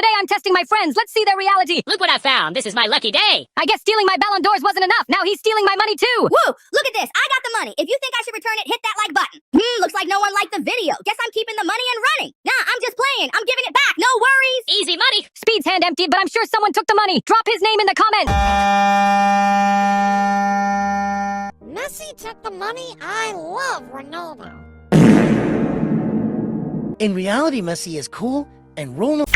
Today I'm testing my friends. Let's see their reality. Look what I found. This is my lucky day. I guess stealing my Ballon d'Ors wasn't enough. Now he's stealing my money too. Woo! Look at this. I got the money. If you think I should return it, hit that like button. Looks like no one liked the video. Guess I'm keeping the money and running. Nah, I'm just playing. I'm giving it back. No worries. Easy money. Speed's hand emptied, but I'm sure someone took the money. Drop his name in the comments. Messi took the money. I love Ronaldo. In reality, Messi is cool and Ronaldo.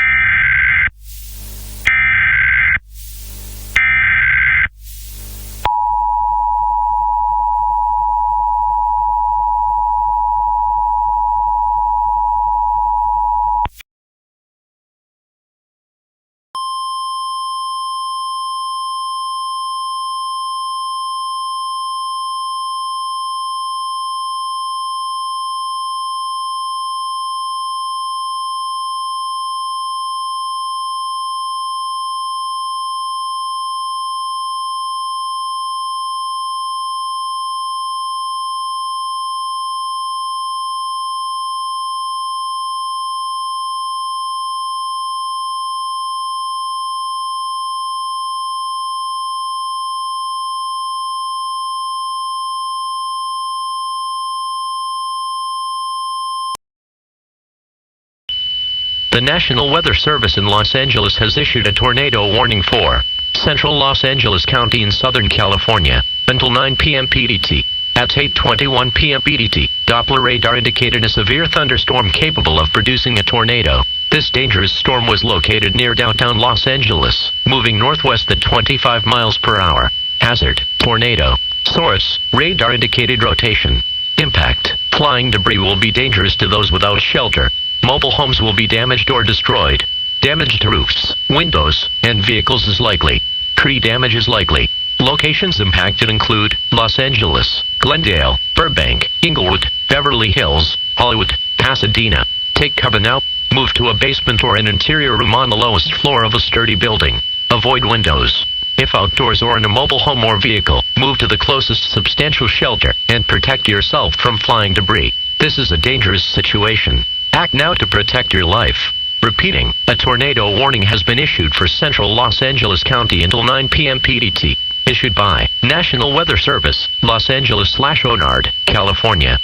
The National Weather Service in Los Angeles has issued a tornado warning for central Los Angeles County in Southern California until 9 p.m. PDT. At 8:21 p.m. PDT, Doppler radar indicated a severe thunderstorm capable of producing a tornado. This dangerous storm was located near downtown Los Angeles, moving northwest at 25 miles per hour. Hazard: tornado. Source: radar indicated rotation. Impact: flying debris will be dangerous to those without shelter. Mobile homes will be damaged or destroyed. Damage to roofs, windows, and vehicles is likely. Tree damage is likely. Locations impacted include Los Angeles, Glendale, Burbank, Inglewood, Beverly Hills, Hollywood, Pasadena. Take cover now. Move to a basement or an interior room on the lowest floor of a sturdy building. Avoid windows. If outdoors or in a mobile home or vehicle, move to the closest substantial shelter and protect yourself from flying debris. This is a dangerous situation. Act now to protect your life. Repeating, a tornado warning has been issued for central Los Angeles County until 9 p.m. PDT. Issued by National Weather Service, Los Angeles/Orange, California.